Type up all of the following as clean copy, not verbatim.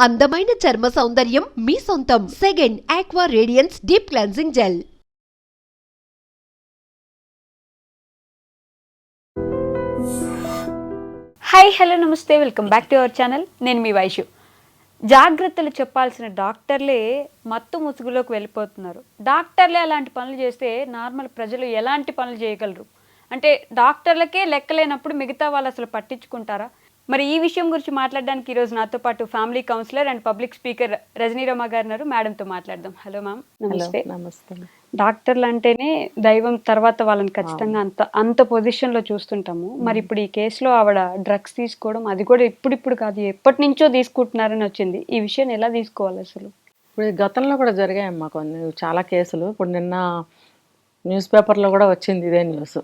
అందమైన చర్మ సౌందర్యం మీ సొంతం. Second aqua radiance deep cleansing gel. Hi hello నమస్తే, welcome back to our channel. నేను మీ వైషు. జాగ్రత్తలు చెప్పాల్సిన డాక్టర్లే మత్తు ముసుగులోకి వెళ్ళిపోతున్నారు. డాక్టర్లే అలాంటి పనులు చేస్తే నార్మల్ ప్రజలు ఎలాంటి పనులు చేయగలరు? అంటే డాక్టర్లకే లెక్కలేనప్పుడు మిగతా వాళ్ళు అసలు పట్టించుకుంటారా? మరి ఈ విషయం గురించి మాట్లాడడానికి ఈరోజు నాతో పాటు family counsellor and public speaker Rajani Rama గారు ఉన్నారు. మేడంతో మాట్లాడదాం. Hello ma'am. నమస్తే. నమస్తే. డాక్టర్లు అంటేనే దైవం, తర్వాత వాళ్ళని ఖచ్చితంగా అంత పొజిషన్లో చూస్తుంటాము. మరి ఇప్పుడు ఈ కేసులో ఆవిడ డ్రగ్స్ తీసుకోవడం, అది కూడా ఇప్పుడిప్పుడు కాదు, ఎప్పటి నుంచో తీసుకుంటున్నారని వచ్చింది. ఈ విషయాన్ని ఎలా తీసుకోవాలి అసలు? ఇప్పుడు గతంలో కూడా జరిగాయమ్మా కొన్ని చాలా కేసులు. ఇప్పుడు నిన్న న్యూస్ పేపర్లో కూడా వచ్చింది ఇదే న్యూస్.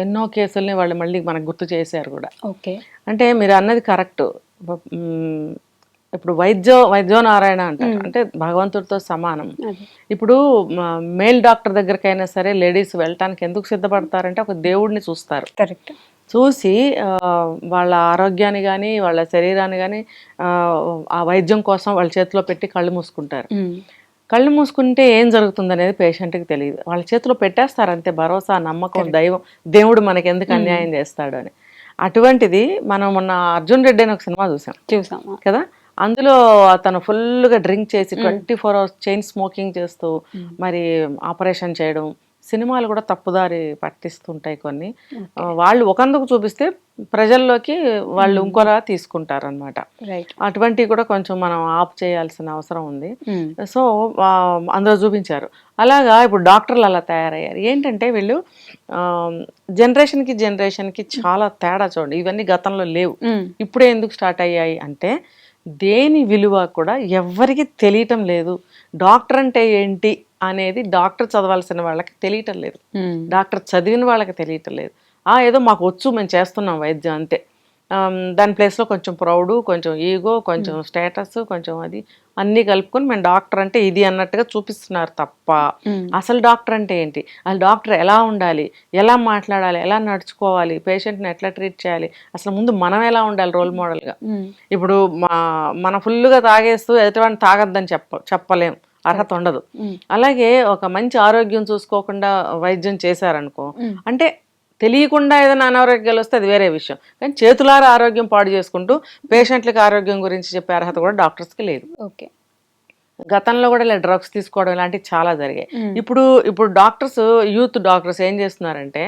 ఎన్నో కేసుల్ని వాళ్ళు మళ్ళీ మనకు గుర్తు చేశారు కూడా. ఓకే, అంటే మీరు అన్నది కరెక్ట్. ఇప్పుడు వైద్యో నారాయణ అంటారు, అంటే భగవంతుడితో సమానం. ఇప్పుడు మేల్ డాక్టర్ దగ్గరకైనా సరే లేడీస్ వెళ్ళటానికి ఎందుకు సిద్ధపడతారంటే ఒక దేవుడిని చూస్తారు. కరెక్ట్. చూసి వాళ్ళ ఆరోగ్యాన్ని కానీ వాళ్ళ శరీరాన్ని కానీ ఆ వైద్యం కోసం వాళ్ళ చేతిలో పెట్టి కళ్ళు మూసుకుంటారు. కళ్ళు మూసుకుంటే ఏం జరుగుతుంది అనేది పేషెంట్కి తెలియదు. వాళ్ళ చేతిలో పెట్టేస్తారు అంతే, భరోసా, నమ్మకం, దైవం, దేవుడు మనకి ఎందుకు అన్యాయం చేస్తాడు అని. అటువంటిది మనం మొన్న అర్జున్ రెడ్డి అని ఒక సినిమా చూసాం కదా. అందులో అతను ఫుల్గా డ్రింక్ చేసి 24 hours చైన్ స్మోకింగ్ చేస్తూ మరి ఆపరేషన్ చేయడం, సినిమాలు కూడా తప్పుదారి పట్టిస్తుంటాయి కొన్ని. వాళ్ళు ఒకందుకు చూపిస్తే ప్రజల్లోకి వాళ్ళు ఇంకోలా తీసుకుంటారు అనమాట. అటువంటివి కూడా కొంచెం మనం ఆఫ్ చేయాల్సిన అవసరం ఉంది. సో అందులో చూపించారు. అలాగా ఇప్పుడు డాక్టర్లు అలా తయారయ్యారు. ఏంటంటే వీళ్ళు జనరేషన్కి చాలా తేడా చూడండి. ఇవన్నీ గతంలో లేవు, ఇప్పుడే ఎందుకు స్టార్ట్ అయ్యాయి అంటే దేని విలువ కూడా ఎవ్వరికి తెలియటం లేదు. డాక్టర్ అంటే ఏంటి అనేది డాక్టర్ చదవాల్సిన వాళ్ళకి తెలియటం లేదు, డాక్టర్ చదివిన వాళ్ళకి తెలియటం లేదు. ఏదో మాకు వచ్చు, మేము చేస్తున్నాం వైద్యం అంతే. దాని ప్లేస్లో కొంచెం ప్రౌడు, కొంచెం ఈగో, కొంచెం స్టేటస్, కొంచెం అది అన్నీ కలుపుకొని మేము డాక్టర్ అంటే ఇది అన్నట్టుగా చూపిస్తున్నారు తప్ప అసలు డాక్టర్ అంటే ఏంటి, అసలు డాక్టర్ ఎలా ఉండాలి, ఎలా మాట్లాడాలి, ఎలా నడుచుకోవాలి, పేషెంట్ని ఎట్లా ట్రీట్ చేయాలి, అసలు ముందు మనం ఎలా ఉండాలి రోల్ మోడల్గా. ఇప్పుడు మన ఫుల్గా తాగేస్తూ ఎదుటివాడిని తాగొద్దని చెప్పలేం, అర్హత ఉండదు. అలాగే ఒక మంచి ఆరోగ్యం చూసుకోకుండా వైద్యం చేశారనుకో, అంటే తెలియకుండా ఏదైనా అనారోగ్యాలు వస్తే అది వేరే విషయం, కానీ చేతులారా ఆరోగ్యం పాడు చేసుకుంటూ పేషెంట్లకి ఆరోగ్యం గురించి చెప్పే అర్హత కూడా డాక్టర్స్కి లేదు. ఓకే, గతంలో కూడా ఇలా డ్రగ్స్ తీసుకోవడం ఇలాంటివి చాలా జరిగాయి. ఇప్పుడు డాక్టర్స్, యూత్ డాక్టర్స్ ఏం చేస్తున్నారంటే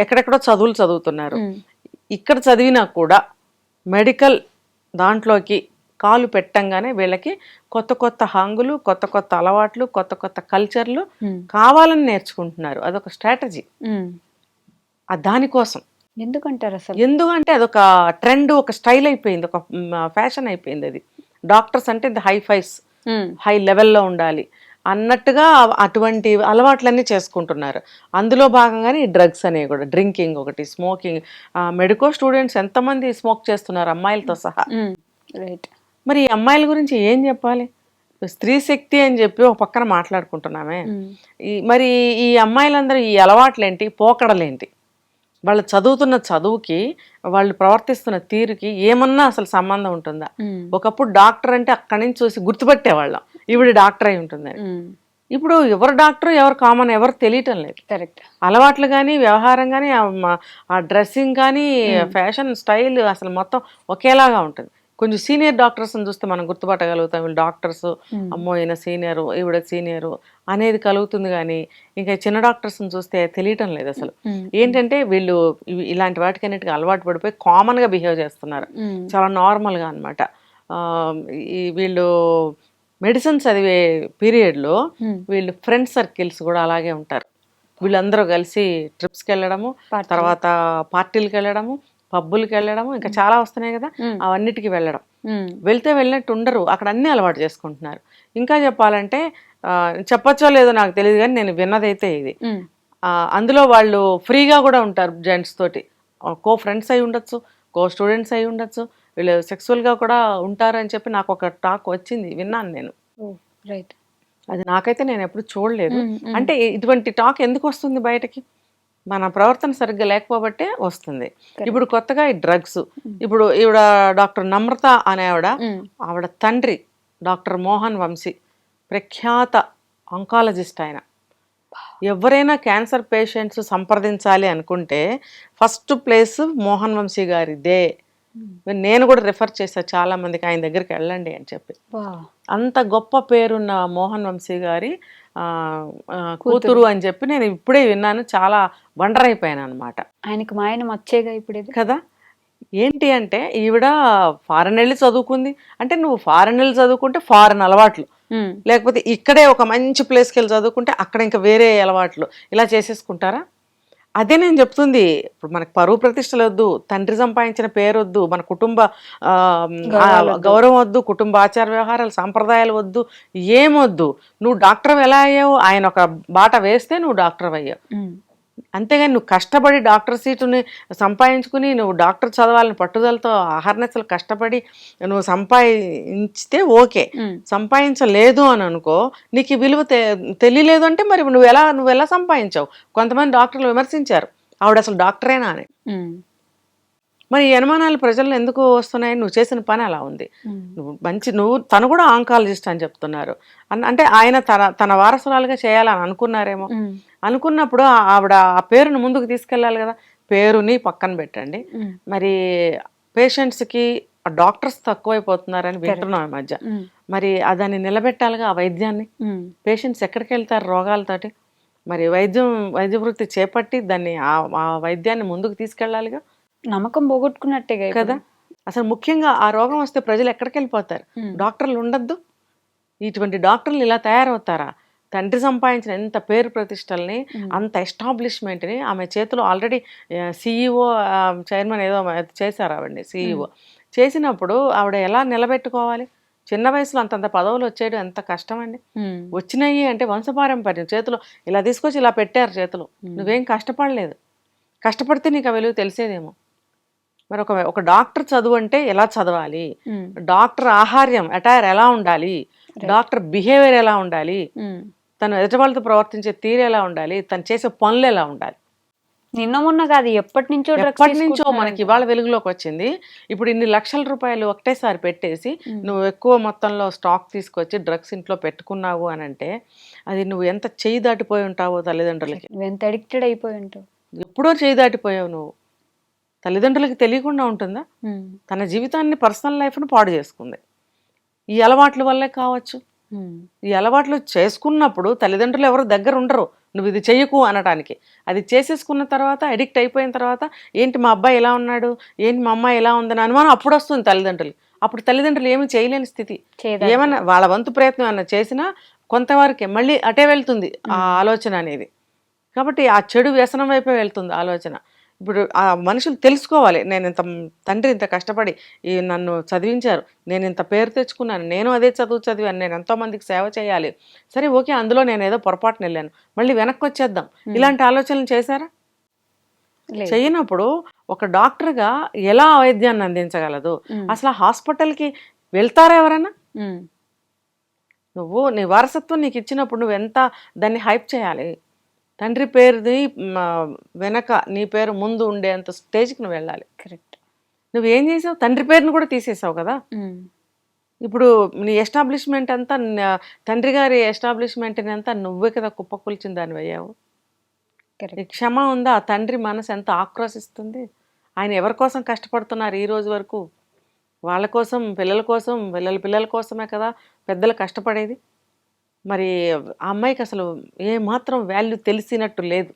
ఎక్కడెక్కడో చదువుతున్నారు. ఇక్కడ చదివినా కూడా మెడికల్ దాంట్లోకి కాలు పెట్టంగానే వీళ్ళకి కొత్త కొత్త హంగులు, కొత్త కొత్త అలవాట్లు, కొత్త కొత్త కల్చర్లు కావాలని నేర్చుకుంటున్నారు. అదొక స్ట్రాటజీ. దానికోసం ఎందుకంటారు అసలు? ఎందుకంటే అదొక ట్రెండ్, ఒక స్టైల్ అయిపోయింది, ఒక ఫ్యాషన్ అయిపోయింది. అది డాక్టర్స్ అంటే హై లెవెల్లో ఉండాలి అన్నట్టుగా అటువంటి అలవాట్లన్నీ చేసుకుంటున్నారు. అందులో భాగంగానే ఈ డ్రగ్స్ అనేవి కూడా, డ్రింకింగ్ ఒకటి, స్మోకింగ్. మెడికో స్టూడెంట్స్ ఎంతమంది స్మోక్ చేస్తున్నారు అమ్మాయిలతో సహా. రైట్. మరి ఈ అమ్మాయిల గురించి ఏం చెప్పాలి? స్త్రీ శక్తి అని చెప్పి ఒక పక్కన మాట్లాడుకుంటున్నామే. మరి ఈ అమ్మాయిలందరూ ఈ అలవాట్లేంటి, పోకడలేంటి, వాళ్ళు చదువుతున్న చదువుకి, వాళ్ళు ప్రవర్తిస్తున్న తీరుకి ఏమన్నా అసలు సంబంధం ఉంటుందా? ఒకప్పుడు డాక్టర్ అంటే అక్కడి నుంచి చూసి గుర్తుపట్టేవాళ్ళం, ఇప్పుడు డాక్టర్ అయి ఉంటుందని. ఇప్పుడు ఎవరు డాక్టర్, ఎవరు కామన్, ఎవరు తెలియటం లేదు. కరెక్ట్. అలవాట్లు కానీ, వ్యవహారం కానీ, ఆ డ్రెస్సింగ్ కానీ, ఫ్యాషన్ స్టైల్ అసలు మొత్తం ఒకేలాగా ఉంటుంది. కొంచెం సీనియర్ డాక్టర్స్ని చూస్తే మనం గుర్తుపట్టగలుగుతాం, వీళ్ళు డాక్టర్స్, అమ్మో ఈయన సీనియరు, ఈవిడ సీనియరు అనేది కలుగుతుంది. కానీ ఇంకా చిన్న డాక్టర్స్ని చూస్తే తెలియటం లేదు అసలు. ఏంటంటే వీళ్ళు ఇలాంటి వాటికన్నిటికీ అలవాటు పడిపోయి కామన్గా బిహేవ్ చేస్తున్నారు, చాలా నార్మల్గా అనమాట. వీళ్ళు మెడిసిన్ చదివే పీరియడ్లో వీళ్ళు ఫ్రెండ్ సర్కిల్స్ కూడా అలాగే ఉంటారు. వీళ్ళందరూ కలిసి ట్రిప్స్కి వెళ్ళడము, తర్వాత పార్టీలకు వెళ్ళడము, పబ్బులకి వెళ్ళడము, ఇంకా చాలా వస్తున్నాయి కదా, అవన్నిటికి వెళ్ళడం. వెళ్ళినట్టు ఉండరు, అక్కడ అన్నీ అలవాటు చేసుకుంటున్నారు. ఇంకా చెప్పాలంటే చెప్పచ్చో లేదో నాకు తెలియదు, కానీ నేను విన్నదైతే ఇది. అందులో వాళ్ళు ఫ్రీగా కూడా ఉంటారు జెంట్స్ తోటి, కో ఫ్రెండ్స్ అయి ఉండొచ్చు, కో స్టూడెంట్స్ అయి ఉండొచ్చు, వీళ్ళు సెక్సువల్గా కూడా ఉంటారు అని చెప్పి నాకు ఒక టాక్ వచ్చింది, విన్నాను నేను. రైట్. అది నాకైతే నేను ఎప్పుడు చూడలేదు. అంటే ఇటువంటి టాక్ ఎందుకు వస్తుంది బయటకి? మన ప్రవర్తన సరిగ్గా లేకపోబట్టే వస్తుంది. ఇప్పుడు కొత్తగా ఈ డ్రగ్స్, ఇప్పుడు ఈవిడ డాక్టర్ నమ్రత అనే ఆవిడ తండ్రి డాక్టర్ మోహన్ వంశీ, ప్రఖ్యాత ఆంకాలజిస్ట్ ఆయన. ఎవరైనా క్యాన్సర్ పేషెంట్స్ సంప్రదించాలి అనుకుంటే ఫస్ట్ ప్లేస్ మోహన్ వంశీ గారిదే. నేను కూడా రిఫర్ చేశా చాలా మందికి, ఆయన దగ్గరికి వెళ్ళండి అని చెప్పి. అంత గొప్ప పేరున్న మోహన్ వంశీ గారి కూతురు అని చెప్పి నేను ఇప్పుడే విన్నాను. చాలా వండర్ అయిపోయాను అనమాట. ఆయనకు మా ఆయన మచ్చేగా ఇప్పుడు కదా. ఏంటి అంటే ఈవిడ ఫారెన్ వెళ్ళి చదువుకుంది అంటే, నువ్వు ఫారెన్ వెళ్ళి చదువుకుంటే ఫారెన్ అలవాట్లు, లేకపోతే ఇక్కడే ఒక మంచి ప్లేస్కి వెళ్ళి చదువుకుంటే అక్కడ ఇంకా వేరే అలవాట్లు, ఇలా చేసేసుకుంటారా? అదే నేను చెప్తుంది. ఇప్పుడు మనకు పరువు ప్రతిష్టలు వద్దు, తండ్రి సంపాదించిన పేరు వద్దు, మన కుటుంబ గౌరవం వద్దు, కుటుంబ ఆచార వ్యవహారాలు సాంప్రదాయాలు వద్దు, ఏమొద్దు. నువ్వు డాక్టర్ ఎలా అయ్యావు? ఆయన ఒక బాట వేస్తే నువ్వు డాక్టర్ అయ్యావు. అంతేగాని నువ్వు కష్టపడి డాక్టర్ సీటుని సంపాదించుకుని నువ్వు డాక్టర్ చదవాలని పట్టుదలతో అహర్నెస్లు కష్టపడి నువ్వు సంపాదించితే ఓకే. సంపాదించలేదు అని అనుకో, నీకు విలువ తెలియలేదు అంటే మరి నువ్వు ఎలా సంపాదించావు? కొంతమంది డాక్టర్లు విమర్శించారు, ఆవిడ అసలు డాక్టరేనా అని. మరి ఈ అనుమానాలు ప్రజల్లో ఎందుకు వస్తున్నాయి? నువ్వు చేసిన పని అలా ఉంది. తను కూడా ఆంకాలజిస్ట్ అని చెప్తున్నారు. అంటే ఆయన తన వారసురాలుగా చేయాలని అనుకున్నారేమో. అనుకున్నప్పుడు ఆవిడ ఆ పేరును ముందుకు తీసుకెళ్ళాలి కదా. పేరుని పక్కన పెట్టండి, మరి పేషెంట్స్కి డాక్టర్స్ తక్కువైపోతున్నారని వింటున్నాం ఈ మధ్య. మరి దాన్ని నిలబెట్టాలిగా ఆ వైద్యాన్ని. పేషెంట్స్ ఎక్కడికి వెళ్తారు రోగాలతోటి? మరి వైద్య వృత్తి చేపట్టి దాన్ని ఆ వైద్యాన్ని ముందుకు తీసుకెళ్ళాలిగా. నమ్మకం పోగొట్టుకున్నట్టే కదా. అసలు ముఖ్యంగా ఆ రోగం వస్తే ప్రజలు ఎక్కడికి వెళ్ళిపోతారు? డాక్టర్లు ఉండద్దు. ఇటువంటి డాక్టర్లు ఇలా తయారవుతారా? తండ్రి సంపాదించిన ఎంత పేరు ప్రతిష్టల్ని, అంత ఎస్టాబ్లిష్మెంట్ని ఆమె చేతిలో ఆల్రెడీ CEO చైర్మన్ ఏదో చేశారు ఆవిడని. CEO చేసినప్పుడు ఆవిడ ఎలా నిలబెట్టుకోవాలి? చిన్న వయసులో అంతంత పదవులు వచ్చేయడం ఎంత కష్టం అండి. వచ్చినాయి అంటే వంశపారంపర్యం. చేతిలో ఇలా తీసుకొచ్చి ఇలా పెట్టారు చేతిలో. నువ్వేం కష్టపడలేదు. కష్టపడితే నీకు ఆ విలువ తెలిసేదేమో. మరి ఒక డాక్టర్ చదువు అంటే ఎలా చదవాలి, డాక్టర్ ఆహార్యం అటైర్ ఎలా ఉండాలి, డాక్టర్ బిహేవియర్ ఎలా ఉండాలి, తను ఎదుటివాళ్ళతో ప్రవర్తించే తీరు ఎలా ఉండాలి, తను చేసే పనులు ఎలా ఉండాలి. నిన్న మొన్న కాదు, ఎప్పటి నుంచో మనకి ఇవాళ వెలుగులోకి వచ్చింది. ఇప్పుడు ఇన్ని లక్షల రూపాయలు ఒకటేసారి పెట్టేసి నువ్వు ఎక్కువ మొత్తంలో స్టాక్ తీసుకొచ్చి డ్రగ్స్ ఇంట్లో పెట్టుకున్నావు అని అంటే అది నువ్వు ఎంత చేయి దాటిపోయి ఉంటావో తల్లిదండ్రులకి. ఎంత అడిక్టెడ్ అయిపోయి ఉంటావు. ఎప్పుడో చేయి దాటిపోయావు నువ్వు. తల్లిదండ్రులకి తెలియకుండా ఉంటుందా? తన జీవితాన్ని, పర్సనల్ లైఫ్ను పాడు చేసుకుంది. ఈ అలవాట్ల వల్లే కావచ్చు. ఈ అలవాట్లు చేసుకున్నప్పుడు తల్లిదండ్రులు ఎవరు దగ్గర ఉండరు నువ్వు ఇది చెయ్యకు అనటానికి. అది చేసేసుకున్న తర్వాత, అడిక్ట్ అయిపోయిన తర్వాత, ఏంటి మా అబ్బాయి ఎలా ఉన్నాడు, ఏంటి మా అమ్మాయి ఎలా ఉందని అనుమానం అప్పుడు వస్తుంది తల్లిదండ్రులు. అప్పుడు తల్లిదండ్రులు ఏమీ చేయలేని స్థితి. ఏమన్నా వాళ్ళ వంతు ప్రయత్నం ఏమన్నా చేసినా కొంతవరకే మళ్ళీ అటే వెళ్తుంది ఆ ఆలోచన అనేది. కాబట్టి ఆ చెడు వ్యసనం వైపే వెళ్తుంది ఆలోచన. ఇప్పుడు ఆ మనుషులు తెలుసుకోవాలి, నేను తండ్రి ఇంత కష్టపడి నన్ను చదివించారు, నేను ఇంత పేరు తెచ్చుకున్నాను, నేను అదే చదువు చదివాను, నేను ఎంతోమందికి సేవ చేయాలి, సరే ఓకే అందులో నేను ఏదో పొరపాటున వెళ్ళాను, మళ్ళీ వెనక్కి వచ్చేద్దాం, ఇలాంటి ఆలోచనలు చేశారా? చేయనప్పుడు ఒక డాక్టర్గా ఎలా వైద్యాన్ని అందించగలదు? అసలు హాస్పిటల్కి వెళ్తారా ఎవరైనా? నువ్వు నీ వారసత్వం నీకు ఇచ్చినప్పుడు నువ్వు ఎంత దాన్ని హైప్ చేయాలి. తండ్రి పేరుని వెనక నీ పేరు ముందు ఉండేంత స్టేజ్కి నువ్వు వెళ్ళాలి. కరెక్ట్. నువ్వేం చేసావు? తండ్రి పేరుని కూడా తీసేసావు కదా. ఇప్పుడు నీ ఎస్టాబ్లిష్మెంట్ అంతా, తండ్రి గారి ఎస్టాబ్లిష్మెంట్ని అంతా నువ్వే కదా కుప్పకూల్చిన దాన్ని అయ్యావు. క్షమ ఉందా? ఆ తండ్రి మనసు ఎంత ఆక్రోశిస్తుంది. ఆయన ఎవరి కోసం కష్టపడుతున్నారు ఈ రోజు వరకు? వాళ్ళ కోసం, పిల్లల కోసం, పిల్లల కోసమే కదా పెద్దలు కష్టపడేది. మరి ఆ అమ్మాయికి అసలు ఏమాత్రం వాల్యూ తెలిసినట్టు లేదు.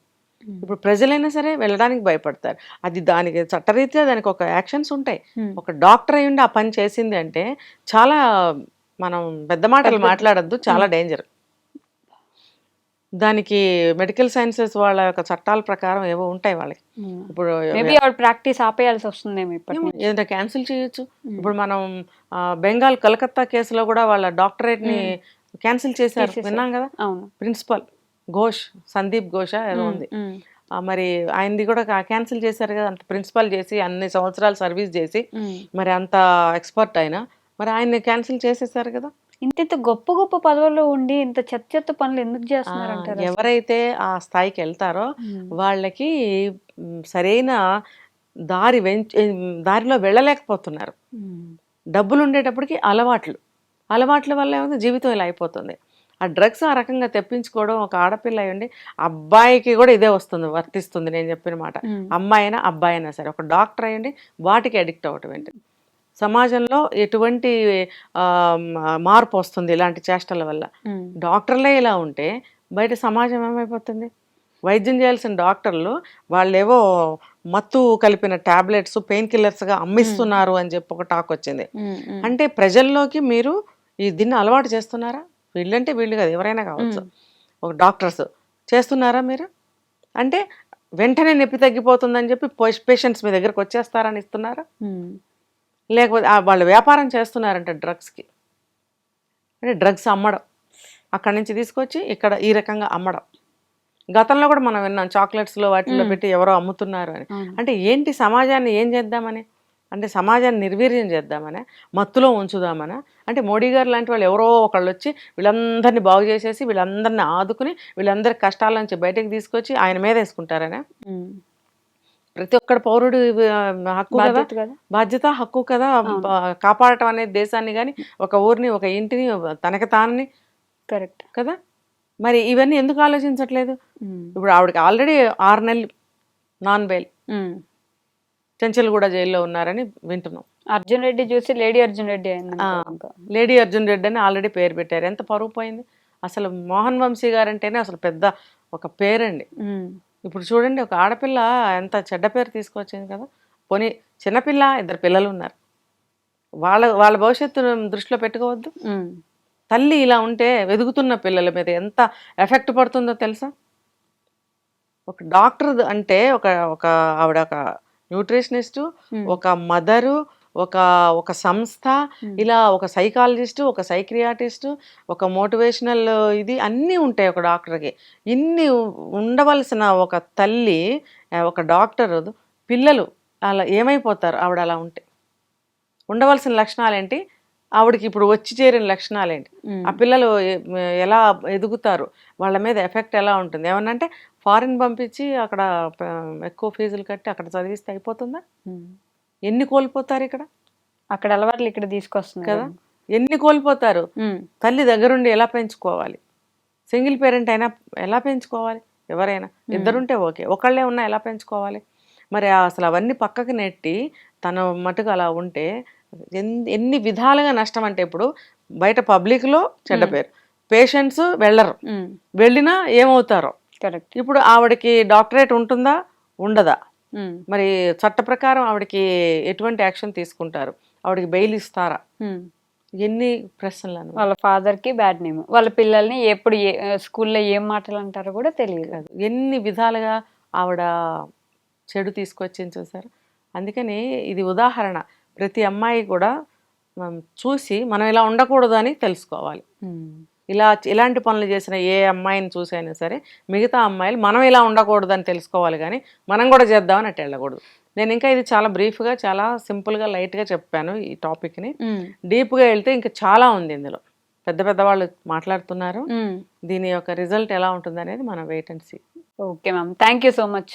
ఇప్పుడు ప్రజలైనా సరే వెళ్ళడానికి భయపడతారు. అది దానికి చట్టరీత్యా దానికి ఒక యాక్షన్స్ ఉంటాయి. ఒక డాక్టర్ అయ్యి ఉండి ఆ పని చేసింది అంటే చాలా, మనం పెద్ద మాటలు మాట్లాడద్దు, చాలా డేంజర్. దానికి మెడికల్ సైన్సెస్ వాళ్ళ యొక్క చట్టాల ప్రకారం ఏవో ఉంటాయి వాళ్ళకి. ఇప్పుడు ప్రాక్టీస్ ఆపేయాల్సి వస్తుందేమో, ఏదైనా క్యాన్సిల్ చేయొచ్చు. ఇప్పుడు మనం బెంగాల్ కలకత్తా కేసులో కూడా వాళ్ళ డాక్టరేట్ని క్యాన్సిల్ చేశారు, విన్నాం కదా. ప్రిన్సిపల్ ఘోష్, సందీప్ ఘోష ఏదో ఉంది, మరి ఆయనది కూడా క్యాన్సిల్ చేశారు కదా. అంత ప్రిన్సిపల్ చేసి అన్ని సంవత్సరాలు సర్వీస్ చేసి మరి అంత ఎక్స్పర్ట్ అయినా మరి ఆయన్ని క్యాన్సిల్ చేసేసారు కదా. ఇంత గొప్ప గొప్ప పదవుల్లో ఉండి ఇంత చెత్త చెత్త పనులు ఎందుకు చేస్తున్నారు అంటారు అసలు? ఎవరైతే ఆ స్థాయికి వెళ్తారో ఉమ్. వాళ్ళకి సరైన దారిలో వెళ్ళలేకపోతున్నారు. ఉమ్. డబ్బులు ఉండేటప్పటికి అలవాట్ల వల్ల ఏముంది, జీవితం ఇలా అయిపోతుంది. ఆ డ్రగ్స్ ఆ రకంగా తెప్పించుకోవడం, ఒక ఆడపిల్ల అయ్యండి అబ్బాయికి కూడా ఇదే వర్తిస్తుంది నేను చెప్పిన మాట. ఉమ్. అమ్మాయి అయినా అబ్బాయి అయినా సరే, ఒక డాక్టర్ అయ్యండి వాటికి అడిక్ట్ అవ్వటం ఏంటి, సమాజంలో ఎటువంటి ఆ, మార్పు వస్తుంది ఇలాంటి చేష్టల వల్ల. ఉమ్. డాక్టర్లే ఇలా ఉంటే బయట సమాజం ఏమైపోతుంది? వైద్యం చేయాల్సిన డాక్టర్లు వాళ్ళేవో మత్తు కలిపిన టాబ్లెట్స్ పెయిన్ కిల్లర్స్గా అమ్మిస్తున్నారు అని చెప్పి ఒక టాక్ వచ్చింది. ఉమ్. ఉమ్. అంటే ప్రజల్లోకి మీరు దీన్ని అలవాటు చేస్తున్నారా? వీళ్ళంటే వీళ్ళు కాదు, ఎవరైనా కావచ్చు, ఒక డాక్టర్స్ చేస్తున్నారా మీరు? అంటే వెంటనే నొప్పి తగ్గిపోతుందని చెప్పి పేషెంట్స్ మీ దగ్గరకు వచ్చేస్తారని ఇస్తున్నారా? ఉమ్. లేకపోతే వాళ్ళు వ్యాపారం చేస్తున్నారంట డ్రగ్స్కి. అంటే డ్రగ్స్ అమ్మడం, అక్కడి నుంచి తీసుకొచ్చి ఇక్కడ ఈ రకంగా అమ్మడం. గతంలో కూడా మనం విన్నాం చాక్లెట్స్లో వాటిల్లో పెట్టి ఎవరో అమ్ముతున్నారు అని. అవును. అంటే ఏంటి, సమాజాన్ని ఏం చేద్దామని? అంటే సమాజాన్ని నిర్వీర్యం చేద్దామని, మత్తులో ఉంచుదామని. అంటే మోడీ గారు లాంటి వాళ్ళు ఎవరో ఒకళ్ళు వచ్చి వీళ్ళందరినీ బాగు చేసేసి వీళ్ళందరినీ ఆదుకుని వీళ్ళందరి కష్టాల నుంచి బయటకు తీసుకొచ్చి ఆయన మీద వేసుకుంటారనే. ఉమ్. ప్రతి ఒక్కడు పౌరుడు హక్కు కదా, బాధ్యత కదా. బాధ్యత, హక్కు కదా కాపాడటం అనేది దేశాన్ని కానీ ఒక ఊరిని ఒక ఇంటిని తనకి తానని కరెక్ట్ కదా. మరి ఇవన్నీ ఎందుకు ఆలోచించట్లేదు? ఉమ్. ఇప్పుడు ఆవిడకి ఆల్రెడీ 6 నెలలు నాన్ బెయిల్, ఉమ్. చెంచల్గూడ జైల్లో ఉన్నారని వింటున్నాం. అర్జున్ రెడ్డి చూసి లేడీ అర్జున్ రెడ్డి అయింది ఇంకా. లేడీ అర్జున్ రెడ్డి అని ఆల్రెడీ పేరు పెట్టారు. ఎంత పరువు పోయింది అసలు. మోహన్ వంశీ గారంటేనే అసలు పెద్ద ఒక పేరండి. ఉమ్. ఇప్పుడు చూడండి, ఒక ఆడపిల్ల ఎంత చెడ్డ పేరు తీసుకొచ్చింది కదా. పోనీ చిన్నపిల్ల, 2 పిల్లలు ఉన్నారు, వాళ్ళ భవిష్యత్తును దృష్టిలో పెట్టుకోవద్దు. ఉమ్. తల్లి ఇలా ఉంటే ఎదుగుతున్న పిల్లల మీద ఎంత ఎఫెక్ట్ పడుతుందో తెలుసా? ఒక డాక్టర్ అంటే ఒక ఆవిడ ఒక న్యూట్రిషనిస్టు, ఒక మదరు, ఒక సంస్థ, ఇలా ఒక సైకాలజిస్టు, ఒక సైక్రియాటిస్టు, ఒక మోటివేషనల్ ఇది అన్నీ ఉంటాయి ఒక డాక్టర్కి. ఇన్ని ఉండవలసిన ఒక తల్లి, ఒక డాక్టర్, పిల్లలు అలా ఏమైపోతారు ఆవిడ అలా ఉంటే? ఉండవలసిన లక్షణాలు ఏంటి, ఆవిడకి ఇప్పుడు వచ్చి చేరిన లక్షణాలు ఏంటి, ఆ పిల్లలు ఎలా ఎదుగుతారు, వాళ్ళ మీద ఎఫెక్ట్ ఎలా ఉంటుంది? ఏమన్నంటే ఫారిన్ పంపించి అక్కడ ఎక్కువ ఫీజులు కట్టి అక్కడ చదివిస్తే అయిపోతుందా? ఎన్ని కోల్పోతారు ఇక్కడ? అక్కడ అలవాట్లు ఇక్కడ తీసుకొస్తుంది కదా, ఎన్ని కోల్పోతారు? తల్లి దగ్గరుండి ఎలా పెంచుకోవాలి? సింగిల్ పేరెంట్ అయినా ఎలా పెంచుకోవాలి? ఎవరైనా ఇద్దరుంటే ఓకే, ఒకళ్ళే ఉన్నా ఎలా పెంచుకోవాలి? మరి అసలు అవన్నీ పక్కకు నెట్టి తన మటుకు అలా ఉంటే ఎన్ని విధాలుగా నష్టం. అంటే ఇప్పుడు బయట పబ్లిక్లో చెడ్డ పేరు, పేషెంట్స్ వెళ్ళరు, వెళ్ళినా ఏమవుతారో. కరెక్ట్. ఇప్పుడు ఆవిడకి డాక్టరేట్ ఉంటుందా, ఉండదా? మరి చట్ట ప్రకారం ఆవిడకి ఎటువంటి యాక్షన్ తీసుకుంటారు? ఆవిడకి బెయిల్ ఇస్తారా? ఎన్ని ప్రశ్నలు. వాళ్ళ ఫాదర్ కి బ్యాడ్ నేమ్, వాళ్ళ పిల్లల్ని ఎప్పుడు స్కూల్లో ఏం మాటలు అంటారో కూడా తెలియదు. ఎన్ని విధాలుగా ఆవిడ చెడు తీసుకొచ్చింది చూసారు. అందుకని ఇది ఉదాహరణ. ప్రతి అమ్మాయి కూడా చూసి మనం ఇలా ఉండకూడదు అని తెలుసుకోవాలి. ఇలాంటి పనులు చేసిన ఏ అమ్మాయిని చూసైనా సరే మిగతా అమ్మాయిలు మనం ఇలా ఉండకూడదు అని తెలుసుకోవాలి, కానీ మనం కూడా చేద్దామని అట్లా వెళ్ళకూడదు. నేను ఇంకా ఇది చాలా బ్రీఫ్గా, చాలా సింపుల్గా, లైట్గా చెప్పాను ఈ టాపిక్ని. డీప్గా వెళ్తే ఇంకా చాలా ఉంది ఇందులో. పెద్ద వాళ్ళు మాట్లాడుతున్నారు. దీని యొక్క రిజల్ట్ ఎలా ఉంటుంది అనేది మనం wait and see. Okay ma'am, thank you so much.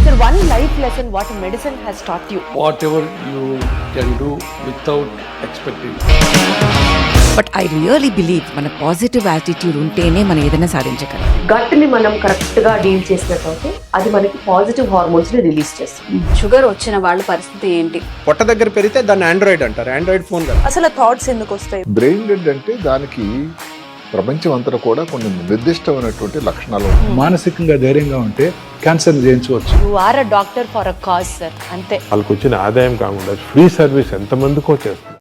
Sir, one life lesson what medicine has taught you. Whatever you can do without expecting. But I really believe మన పాజిటివ్ యాటిట్యూడ్ ఉంటేనే మనం ఏదైనా సాధించగలం. గట్ని మనం కరెక్ట్గా డీల్ చేసినట్లయితే అది మనకి పాజిటివ్ హార్మోన్స్ని రిలీజ్ చేస్తుంది. షుగర్ వచ్చిన వాళ్ళ పరిస్థితి ఏంటి? పొట్ట దగ్గర పెరిగితే దాన్ని ఆండ్రాయిడ్ అంటారు, ఆండ్రాయిడ్ ఫోన్ కదా. అసలు థాట్స్ ఎందుకు వస్తాయి? బ్రెయిన్ డెడ్ అంటే దానికి ప్రపంచం అంతా కూడా కొన్ని నిర్దిష్టమైనటువంటి లక్షణాలు ఉన్నాయి. మానసికంగా ధైర్యంగా ఉంటే క్యాన్సర్ జయించవచ్చు. You are a doctor for a cause sir, అంతే. వాళ్ళకి వచ్చిన ఆదాయం కాకుండా ఫ్రీ సర్వీస్ ఎంతమందికో చేస్తుంది.